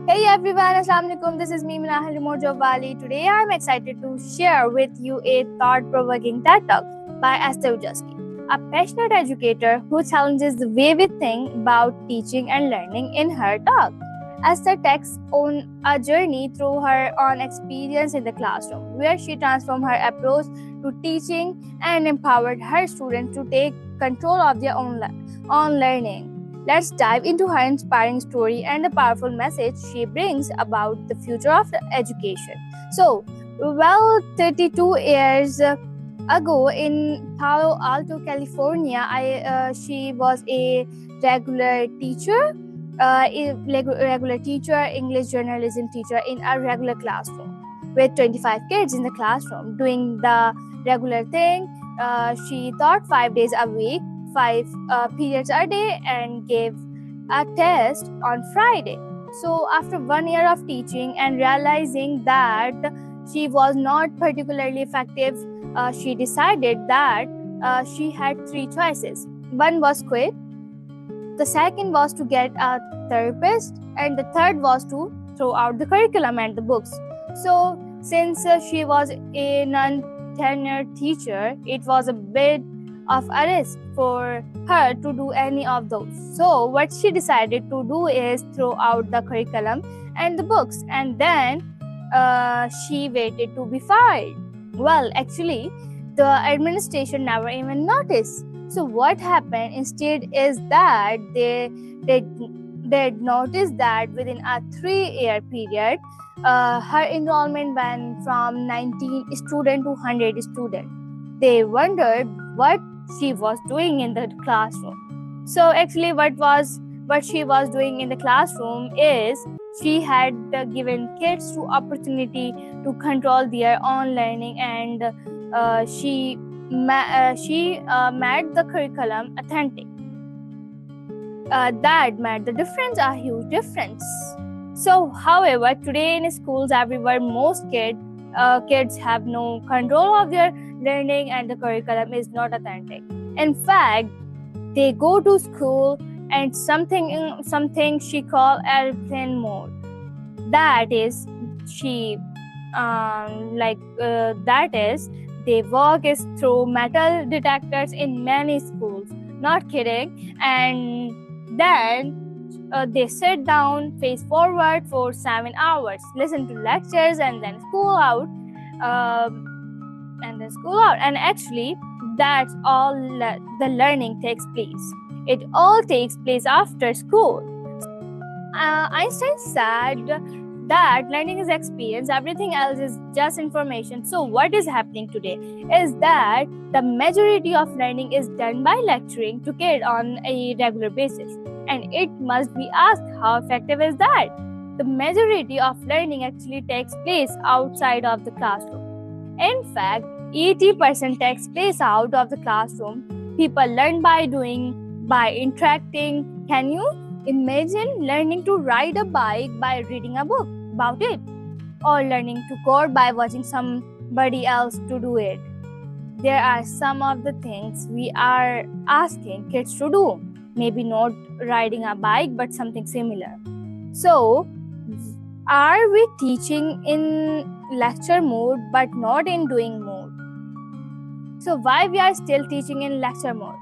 Hey everyone, Assalamualaikum. This is me, Minahal Remote Jawali. Today I'm excited to share with you a thought-provoking TED Talk by Esther Ujaski, a passionate educator who challenges the way we think about teaching and learning in her talk. Esther takes on a journey through her own experience in the classroom, where she transformed her approach to teaching and empowered her students to take control of their own learning. Let's dive into her inspiring story and the powerful message she brings about the future of education. So, 32 years ago in Palo Alto, California, she was a regular teacher, English journalism teacher in a regular classroom with 25 kids in the classroom doing the regular thing. She taught 5 days a week, 5 periods a day, and gave a test on Friday. So after 1 year of teaching and realizing that she was not particularly effective, she decided that she had 3 choices. One was quit, the second was to get a therapist, and the third was to throw out the curriculum and the books. So since she was a non-tenured teacher, it was a bit of a risk for her to do any of those. So what she decided to do is throw out the curriculum and the books, and then she waited to be fired. Well, actually, the administration never even noticed. So what happened instead is that they noticed that within a 3-year period, her enrollment went from 19 students to 100 students. They wondered what she was doing in the classroom. So actually what she was doing in the classroom is she had given kids to opportunity to control their own learning, and she made the curriculum authentic. That made the difference, a huge difference. So however, today in schools everywhere, most kids have no control of their learning and the curriculum is not authentic. In fact, they go to school and something she call airplane mode. That is, they work is through metal detectors in many schools. Not kidding. And then they sit down, face forward for 7 hours, listen to lectures, and then school out. And actually, that's all the learning takes place. It all takes place after school. Einstein said that learning is experience, everything else is just information. So what is happening today is that the majority of learning is done by lecturing to kids on a regular basis. And it must be asked, how effective is that? The majority of learning actually takes place outside of the classroom. In fact, 80% takes place out of the classroom. People learn by doing, by interacting. Can you imagine learning to ride a bike by reading a book about it? Or learning to code by watching somebody else to do it? There are some of the things we are asking kids to do. Maybe not riding a bike, but something similar. So, are we teaching in lecture mode but not in doing mode? So why we are still teaching in lecture mode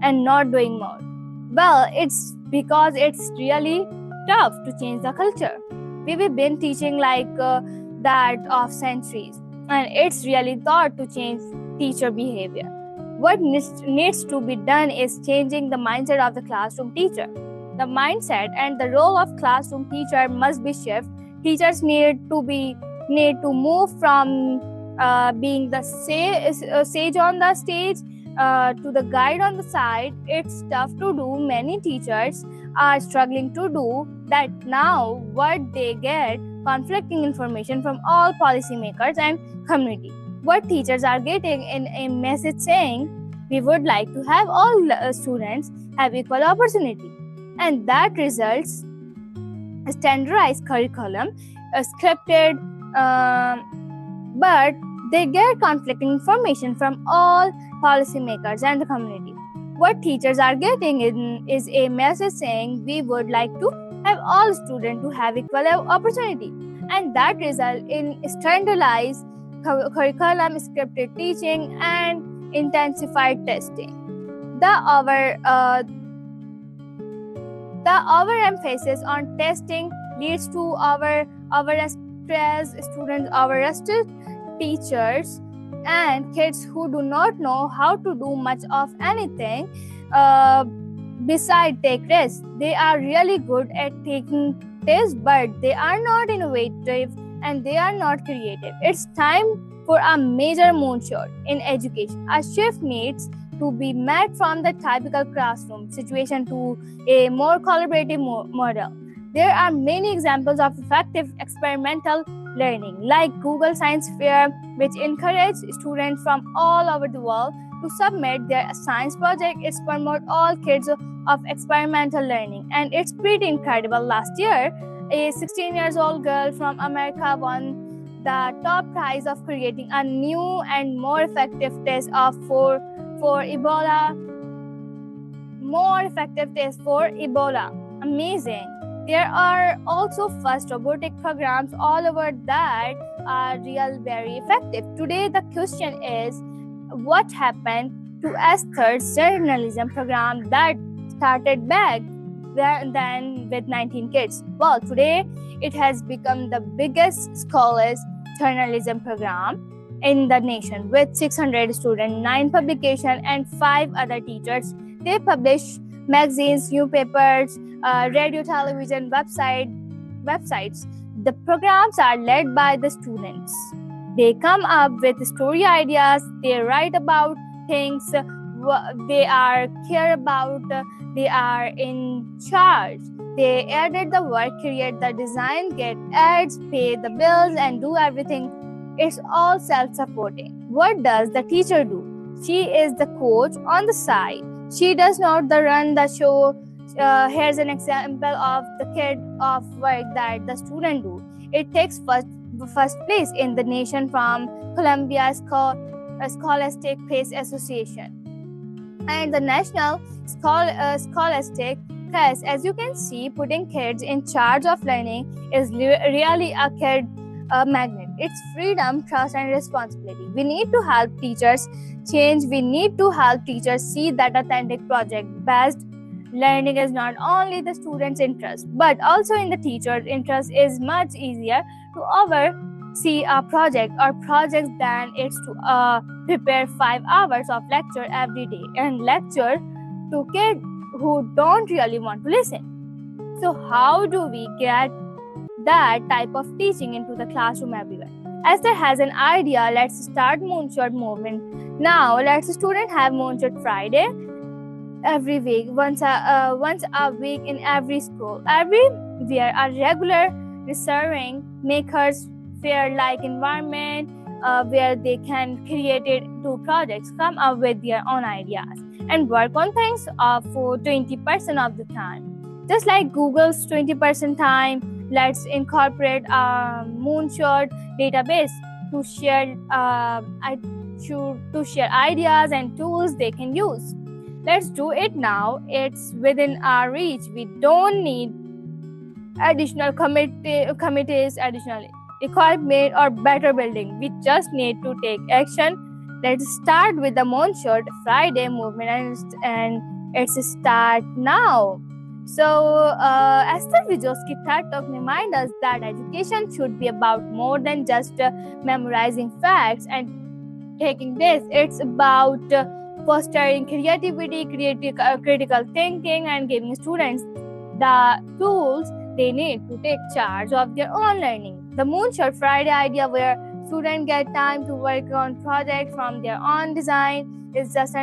and not doing mode? Well, it's because it's really tough to change the culture. We've been teaching like that of centuries, and it's really thought to change teacher behavior. What needs to be done is changing the mindset of the classroom teacher. The mindset and the role of classroom teacher must be shifted. Teachers need to move from being the sage on the stage to the guide on the side. It's tough to do. Many teachers are struggling to do that now. What they get conflicting information from all policymakers and community. What teachers are getting in a message saying we would like to have all students have equal opportunity, and that results standardized curriculum, scripted, but they get conflicting information from all policymakers and the community. What teachers are getting is a message saying we would like to have all students to have equal opportunity, and that result in standardized curriculum, scripted teaching, and intensified testing. The overemphasis on testing leads to stressed students, overstressed teachers, and kids who do not know how to do much of anything beside take risks. They are really good at taking tests, but they are not innovative and they are not creative. It's time for a major moonshot in education. A shift needs to be made from the typical classroom situation to a more collaborative model. There are many examples of effective experimental learning, like Google Science Fair, which encourage students from all over the world to submit their science project. It's promote all kids of experimental learning, and it's pretty incredible. Last year, a 16 years old girl from America won the top prize of creating a new and more effective test for Ebola. Amazing. There are also first robotic programs all over that are very effective. Today, the question is, what happened to Esther's journalism program that started back then with 19 kids? Well, today it has become the biggest scholars journalism program in the nation with 600 students, 9 publications, and 5 other teachers. They publish magazines, newspapers, radio, television, websites. The programs are led by the students. They come up with story ideas. They write about things they are care about. They are in charge. They edit the work, create the design, get ads, pay the bills, and do everything. It's all self-supporting. What does the teacher do? She is the coach on the side. She does not run the show. Here's an example of the kind of work that the student do. It takes first place in the nation from Columbia Scholastic Press Association and the National Scholastic Press. As you can see, putting kids in charge of learning is really a kid magnet. It's freedom, trust, and responsibility. We need to help teachers change. We need to help teachers see that authentic project-based learning is not only the student's interest, but also in the teacher's interest. Is much easier to oversee a project or projects than it's to prepare 5 hours of lecture every day and lecture to kids who don't really want to listen. So how do we get that type of teaching into the classroom everywhere? Esther has an idea. Let's start Moonshot movement. Now, let's students have Moonshot Friday every week, once a week in every school. Everywhere, a regular reserving makers fair like environment where they can create it to projects, come up with their own ideas, and work on things for 20% of the time. Just like Google's 20% time, let's incorporate a Moonshot database to share ideas and tools they can use. Let's do it now. It's within our reach. We don't need additional committees, additional equipment, or better building. We just need to take action. Let's start with the Moonshot Friday movement, and it's start now. So, Esther Vygotsky TED Talk reminds us that education should be about more than just memorizing facts and taking this. It's about fostering creativity, critical thinking, and giving students the tools they need to take charge of their own learning. The Moonshot Friday idea, where students get time to work on projects from their own design, is just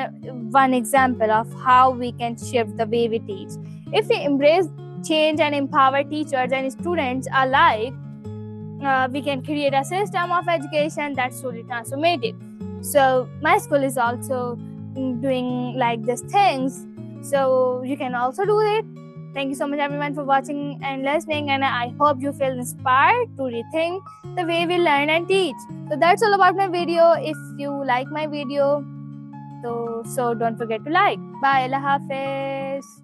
one example of how we can shift the way we teach. If we embrace change and empower teachers and students alike, we can create a system of education that's truly transformative. So my school is also doing like these things, so you can also do it. Thank you so much everyone for watching and listening, and I hope you feel inspired to rethink the way we learn and teach. So that's all about my video. If you like my video, so don't forget to like. Bye. Allah Hafiz.